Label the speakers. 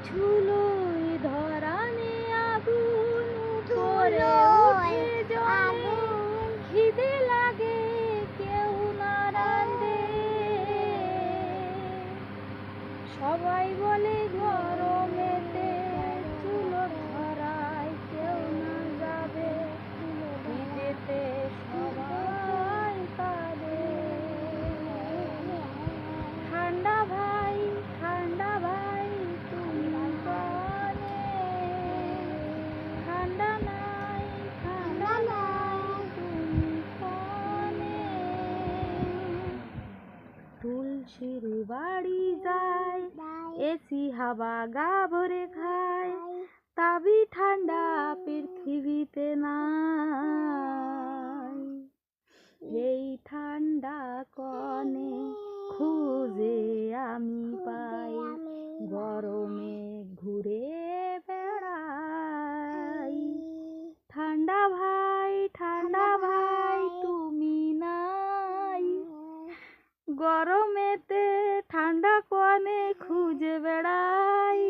Speaker 1: ছুলোয় ধরানে আগুন করে ওঠে জলে, খিদে লাগে কেউ না রাঁধে। সবাই বলে গরমেতে চুলো ধরায় কেউ না যাবে, খিদেতে সবাই কাঁদে। ঠান্ডা ভাই তুমি কানে, ঠান্ডা নাই তুমি কানে। তুলসীর বাড়ি যায়, এসি হাওয়া গা ভরে খায়, তাবি ঠান্ডা পৃথিবীতে নাই। এই ঠান্ডা কনে খুঁজে আমি পাই, গরমে ঘুরে বেড়াই। ঠান্ডা ভাই তুমি নাই, গরমেতে ঠান্ডা কনে খুঁজে বেড়াই।